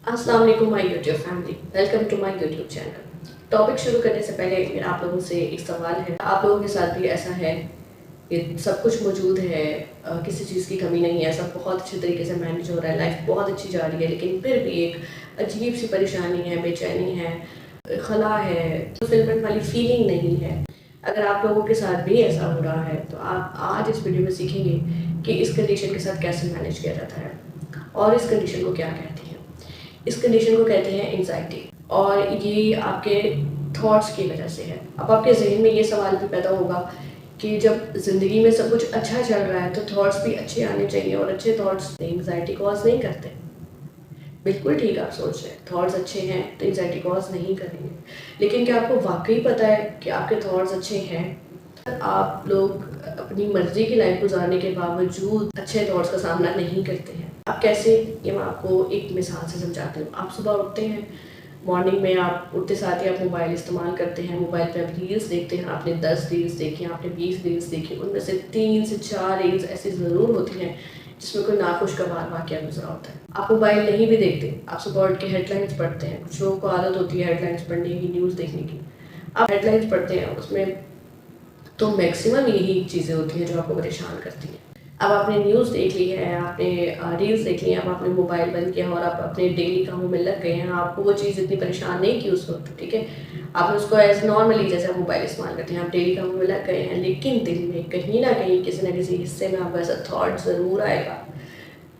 अस्सलाम वालेकुम my YouTube family, welcome to my YouTube channel. Topic शुरू करने से पहले मेरा आप लोगों से एक सवाल है। आप लोगों के साथ भी ऐसा है कि सब कुछ मौजूद है, किसी चीज़ की कमी नहीं है, सब बहुत अच्छे तरीके से मैनेज हो रहा है, लाइफ बहुत अच्छी जा रही है, लेकिन फिर भी एक अजीब सी परेशानी है, बेचैनी है, खला है, फुलफिलमेंट वाली फीलिंग नहीं है। अगर आप लोगों के साथ भी ऐसा हो रहा है तो आप आज इस वीडियो में सीखेंगे कि इस कंडीशन के साथ कैसे मैनेज किया जाता है और इस कंडीशन को क्या कहती है। इस कंडीशन को कहते हैं एंजाइटी, और ये आपके थॉट्स की वजह से है। अब आपके जहन में ये सवाल भी पैदा होगा कि जब ज़िंदगी में सब कुछ अच्छा चल रहा है तो थॉट्स भी अच्छे आने चाहिए, और अच्छे थॉट्स एंजाइटी कॉज नहीं करते। बिल्कुल ठीक आप सोच रहे हैं, थॉट्स अच्छे हैं तो एंजाइटी कॉज नहीं करेंगे, लेकिन क्या आपको वाकई पता है कि आपके थॉट्स अच्छे हैं? आप लोग अपनी मर्जी की लाइफ गुजारने के बावजूद अच्छे थॉट्स का सामना नहीं करते हैं। आप कैसे, ये मैं आपको एक मिसाल से समझाती हूँ। आप सुबह उठते हैं, मॉर्निंग में आप उठते साथ ही आप मोबाइल इस्तेमाल करते हैं, मोबाइल पे आप रील्स देखते हैं। आपने 10 रील्स देखी, आपने 20 रील्स देखी, उनमें से 3 से 4 रील्स ऐसी ज़रूर होती हैं जिसमें कोई नाखुशगवार वाक़या गुजरा होता है। आप मोबाइल नहीं भी देखते, आप सुबह उठ के हेडलाइंस पढ़ते हैं। कुछ लोगों को आदत होती है हेडलाइंस पढ़ने की, न्यूज़ देखने की। आप हेडलाइंस पढ़ते हैं, उसमें तो मैक्सिमम यही चीज़ें होती हैं जो आपको परेशान करती हैं। अब आपने न्यूज़ देख ली है, आपने रील्स देख ली हैं, अब आपने मोबाइल बंद किया और आप अपने डेली कामों में लग गए हैं। आपको वो चीज़ इतनी परेशान नहीं की उस वक्त, ठीक है, आपने उसको एज नॉर्मली जैसे आप मोबाइल इस्तेमाल करते हैं, आप डेली कामों में लग गए हैं, लेकिन दिल में कहीं ना कहीं किसी न किसी हिस्से में आपको ऐसा थॉट ज़रूर आएगा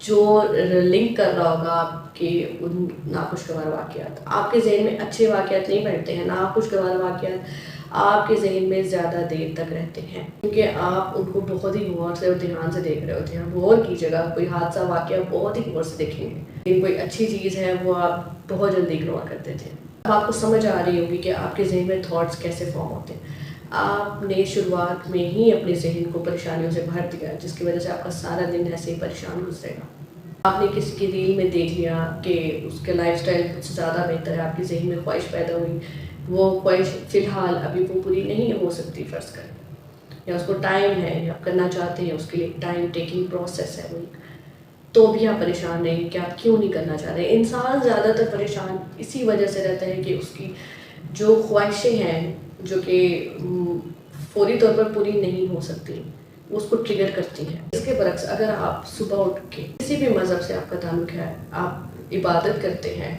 जो लिंक कर रहा होगा आपके उन नाखुशगवार वाक़यात। आपके जहन में अच्छे वाक़यात नहीं बैठते हैं, नाखुशगवार वाक़यात आपके जहन में ज़्यादा देर तक रहते हैं, क्योंकि आप उनको बहुत ही गौर से और ध्यान से देख रहे होते हैं। गौर की जगह कोई हादसा वाक़या बहुत ही गौर से देखेंगे, लेकिन कोई अच्छी चीज़ है वो आप बहुत जल्दी इग्नोर कर देते हैं। अब आपको समझ आ रही होगी कि आपके जहन में थॉट्स कैसे फॉर्म होते हैं। आपने शुरुआत में ही अपने जहन को परेशानियों से भर दिया, जिसकी वजह से आपका सारा दिन ऐसे ही परेशान गुजरेगा। आपने किसी की रील में देख लिया कि उसके लाइफस्टाइल कुछ ज़्यादा बेहतर है, आपके जहन में ख्वाहिश पैदा हुई, वो ख्वाहिश फ़िलहाल अभी वो पूरी नहीं हो सकती फ़र्ज़ कर, या उसको टाइम है, या आप करना चाहते हैं, उसके लिए टाइम टेकिंग प्रोसेस है वो, तो भी आप परेशान रहेंगे कि आप क्यों नहीं करना चाह रहे। इंसान ज़्यादातर परेशान इसी वजह से रहता है कि उसकी जो ख्वाहिशें हैं जो कि फौरी तौर पर पूरी नहीं हो सकती, वो उसको ट्रिगर करती हैं। इसके बरक्स अगर आप सुबह उठ के किसी भी मज़हब से आपका ताल्लुक़ है, आप इबादत करते हैं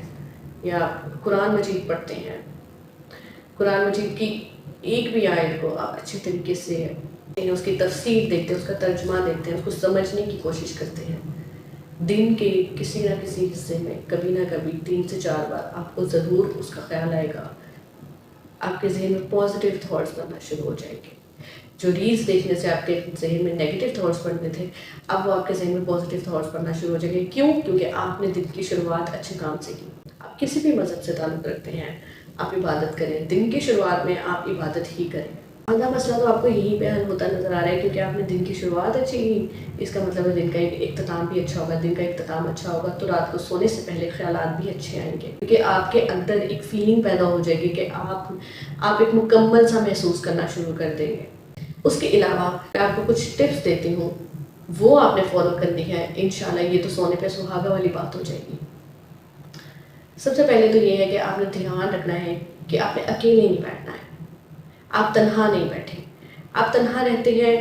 या कुरान मजीद पढ़ते हैं, कुरान मजीद की एक भी आयत को आप अच्छे तरीके से उसकी तफसीर देखते हैं, उसका तर्जुमा देखते हैं, उसको समझने की कोशिश करते हैं, दिन के किसी न किसी हिस्से में कभी ना कभी 3 से 4 बार आपको ज़रूर उसका ख्याल आएगा। आपके जहन में पॉजिटिव थॉट्स बनना शुरू हो जाएंगे। जो रील्स देखने से आपके जहन में नेगेटिव थॉट्स बनते थे, अब वो आपके जहन में पॉजिटिव थॉट्स बनना शुरू हो जाएंगे। क्यों? क्योंकि आपने दिन की शुरुआत अच्छे काम से की। आप किसी भी मज़हब से ताल्लुक़ रखते हैं, आप इबादत करें, दिन की शुरुआत में आप इबादत ही करें। आधा मसला तो आपको यहीं पे हल होता नज़र आ रहा है, क्योंकि आपने दिन की शुरुआत अच्छी की, इसका मतलब है दिन का एक इख्तिताम भी अच्छा होगा। दिन का इख्तिताम अच्छा होगा तो रात को सोने से पहले ख्यालात भी अच्छे आएंगे, क्योंकि आपके अंदर एक फीलिंग पैदा हो जाएगी कि आप एक मुकम्मल सा महसूस करना शुरू कर देंगे। उसके अलावा मैं आपको कुछ टिप्स देती हूँ, वो आपने फॉलो करनी है, इंशाल्लाह ये तो सोने पे सुहागा वाली बात हो जाएगी। सबसे पहले तो ये है कि आपने ध्यान रखना है कि आपने अकेले नहीं बैठना है, आप तन्हा नहीं बैठे। आप तन्हा रहते हैं,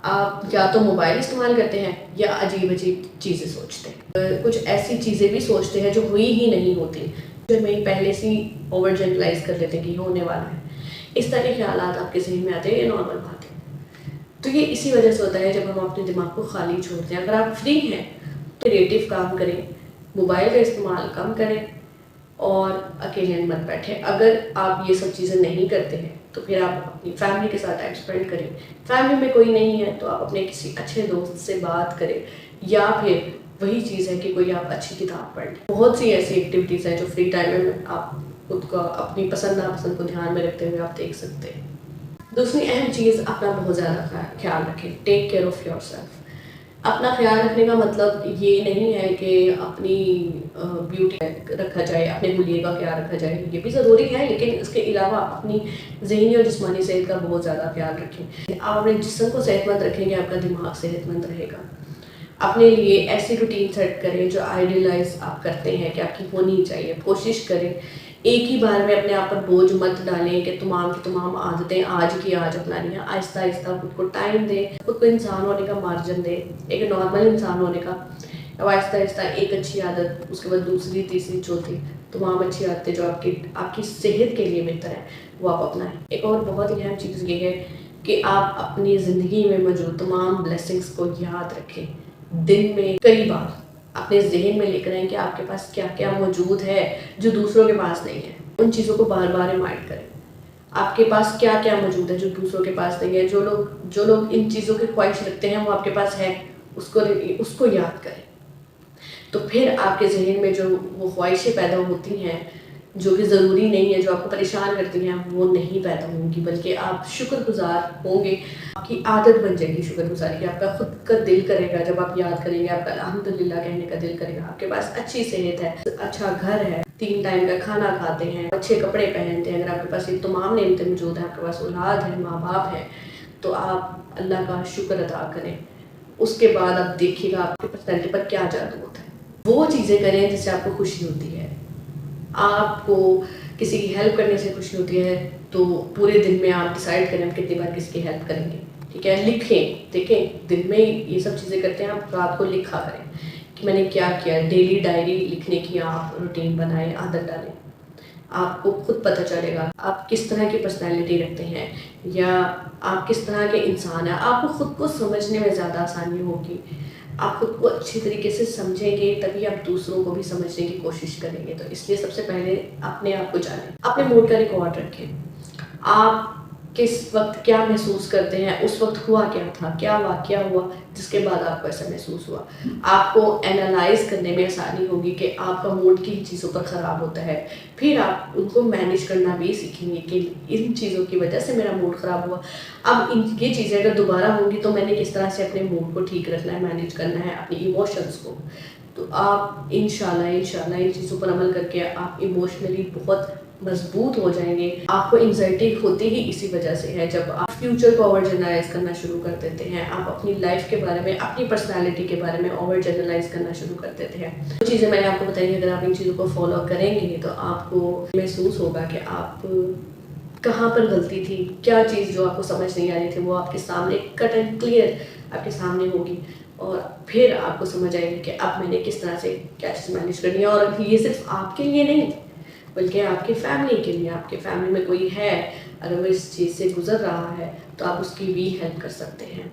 आप या तो मोबाइल इस्तेमाल करते हैं या अजीब अजीब चीज़ें सोचते हैं, कुछ ऐसी चीज़ें भी सोचते हैं जो हुई ही नहीं होती, जो मैं पहले से ओवर जनरलाइज कर लेते हैं कि होने वाला है। इस तरह के ख्यालात आपके जहन में आते हैं, ये नॉर्मल बात है। तो ये इसी वजह से होता है जब हम अपने दिमाग को खाली छोड़ते हैं। अगर आप फ्री हैं तो क्रिएटिव काम करें, मोबाइल का इस्तेमाल कम करें और अकेले मत बैठें। अगर आप ये सब चीज़ें नहीं करते हैं तो फिर आप अपनी फैमिली के साथ टाइम स्पेंड करें। फैमिली में कोई नहीं है तो आप अपने किसी अच्छे दोस्त से बात करें, या फिर वही चीज़ है कि कोई आप अच्छी किताब पढ़ लें। बहुत सी ऐसी एक्टिविटीज़ हैं जो फ्री टाइम में आप खुद को अपनी पसंद नापसंद को ध्यान में रखते हुए आप देख सकते हैं। दूसरी अहम चीज़, अपना बहुत ज़्यादा ख्याल रखें। Take care of your self. अपना ख्याल रखने का मतलब ये नहीं है कि अपनी ब्यूटी रखा जाए, अपने हुलिये का ख्याल रखा जाए, ये भी ज़रूरी है, लेकिन इसके अलावा अपनी ज़हनी और जिस्मानी सेहत का बहुत ज़्यादा ख्याल रखें। आप अपने जिस्म को सेहतमंद रखेंगे, आपका दिमाग सेहतमंद रहेगा। اپنے لیے ایسی روٹین سیٹ کریں جو آئیڈیلائز آپ کرتے ہیں کہ آپ کی ہونی چاہیے. کوشش کریں ایک ہی بار میں اپنے آپ پر بوجھ مت ڈالیں کہ تمام کی تمام عادتیں آج کی آج اپنانی ہیں. آہستہ آہستہ خود کو ٹائم دیں, خود کو انسان ہونے کا مارجن دیں, ایک نارمل انسان ہونے کا. اب آہستہ آہستہ ایک اچھی عادت, اس کے بعد دوسری, تیسری, چوتھی, تمام اچھی عادتیں جو آپ کی صحت کے لیے بہتر ہیں وہ آپ اپنائیں. ایک اور بہت ہی اہم چیز یہ ہے کہ آپ اپنی زندگی میں موجود تمام بلیسنگز کو یاد رکھیں. دن میں کئی بار اپنے ذہن میں لے کر آئیں کہ آپ کے پاس کیا کیا موجود ہے جو دوسروں کے پاس نہیں ہے. ان چیزوں کو بار بار ریمائنڈ کریں. آپ کے پاس کیا کیا موجود ہے جو دوسروں کے پاس نہیں ہے. جو لوگ ان چیزوں کی خواہش رکھتے ہیں وہ آپ کے پاس ہے, اس کو یاد کریں. تو پھر آپ کے ذہن میں جو وہ خواہشیں پیدا ہوتی ہیں جو کہ ضروری نہیں ہے, جو آپ کو پریشان کرتی ہیں, وہ نہیں پیدا ہوں گی, بلکہ آپ شکر گزار ہوں گے. آپ کی عادت بن جائے گی شکر گزاری کی. آپ کا خود کا دل کرے گا جب آپ یاد کریں گے, آپ کا الحمدللہ کہنے کا دل کرے گا. آپ کے پاس اچھی صحت ہے, اچھا گھر ہے, 3 ٹائم کا کھانا کھاتے ہیں, اچھے کپڑے پہنتے ہیں. اگر آپ کے پاس یہ تمام نعمتیں موجود ہیں, آپ کے پاس اولاد ہے, ماں باپ ہے, تو آپ اللہ کا شکر ادا کریں. اس کے بعد آپ دیکھیے گا آپ کی پرسنالٹی پر کیا جادو ہوتا ہے. وہ چیزیں کریں جس سے آپ کو خوشی ہوتی ہے. آپ کو کسی کی ہیلپ کرنے سے خوشی ہوتی ہے تو پورے دن میں آپ ڈیسائیڈ کریں کتنی بار کسی کی ہیلپ کریں گے. ٹھیک ہے, لکھیں. دیکھیں دن میں یہ سب چیزیں کرتے ہیں, آپ رات کو لکھا کریں کہ میں نے کیا کیا. ڈیلی ڈائری لکھنے کی آپ روٹین بنائیں, عادت ڈالیں. آپ کو خود پتہ چلے گا آپ کس طرح کی پرسنالٹی رکھتے ہیں یا آپ کس طرح کے انسان ہیں. آپ کو خود کو سمجھنے میں زیادہ آسانی ہوگی. آپ خود کو اچھی طریقے سے سمجھیں گے تبھی آپ دوسروں کو بھی سمجھنے کی کوشش کریں گے. تو اس لیے سب سے پہلے اپنے آپ کو جانیں, اپنے موڈ کا ریکارڈ رکھیں. آپ کس وقت کیا محسوس کرتے ہیں, اس وقت ہوا کیا تھا, کیا واقعہ ہوا جس کے بعد آپ کو ایسا محسوس ہوا. آپ کو اینالائز کرنے میں آسانی ہوگی کہ آپ کا موڈ کن چیزوں پر خراب ہوتا ہے. پھر آپ ان کو مینیج کرنا بھی سیکھیں گے کہ ان چیزوں کی وجہ سے میرا موڈ خراب ہوا. اب یہ چیزیں اگر دوبارہ ہوں گی تو میں نے کس طرح سے اپنے موڈ کو ٹھیک رکھنا ہے, مینیج کرنا ہے, اپنی ایموشنز کو. تو آپ انشاءاللہ ان چیزوں پر عمل کر کے آپ ایموشنلی بہت مضبوط ہو جائیں گے. آپ کو انزائٹی ہوتی ہی اسی وجہ سے ہے جب آپ فیوچر کو اوور جنرلائز کرنا شروع کر دیتے ہیں. آپ اپنی لائف کے بارے میں, اپنی پرسنالٹی کے بارے میں اوور جنرلائز کرنا شروع کر دیتے ہیں. وہ چیزیں میں نے آپ کو بتائی, اگر آپ ان چیزوں کو فالو کریں گے تو آپ کو محسوس ہوگا کہ آپ کہاں پر غلطی تھی, کیا چیز جو آپ کو سمجھ نہیں آ رہی تھی وہ آپ کے سامنے کٹ اینڈ کلیئر آپ کے سامنے ہوگی. اور پھر آپ کو سمجھ آئے گی کہ اب میں نے کس طرح سے کیا چیز مینیج کرنی ہے. اور یہ صرف آپ کے لیے نہیں بلکہ آپ کی فیملی کے لیے. آپ کے فیملی میں کوئی ہے اگر وہ اس چیز سے گزر رہا ہے تو آپ اس کی بھی ہیلپ کر سکتے ہیں.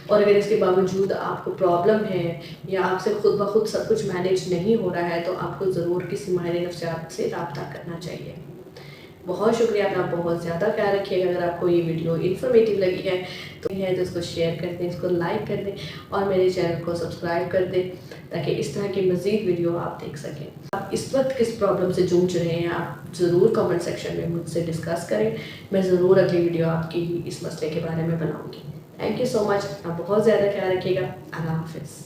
اور اگر اس کے باوجود آپ کو پرابلم ہے یا آپ سے خود بخود سب کچھ مینیج نہیں ہو رہا ہے تو آپ کو ضرور کسی ماہر نفسیات سے رابطہ کرنا چاہیے. بہت شکریہ, اپنا بہت زیادہ خیال رکھیے گا. اگر آپ کو یہ ویڈیو انفارمیٹیو لگی ہے تو اس کو شیئر کر دیں, اس کو لائک کر دیں اور میرے چینل کو سبسکرائب کر دیں تاکہ اس طرح کی مزید ویڈیو آپ دیکھ سکیں. آپ اس وقت کس پرابلم سے جھوجھ رہے ہیں آپ ضرور کمنٹ سیکشن میں مجھ سے ڈسکس کریں. میں ضرور اگلی ویڈیو آپ کی اس مسئلے کے بارے میں بناؤں گی. تھینک یو سو مچ. آپ بہت زیادہ خیال رکھیے گا. اللہ حافظ.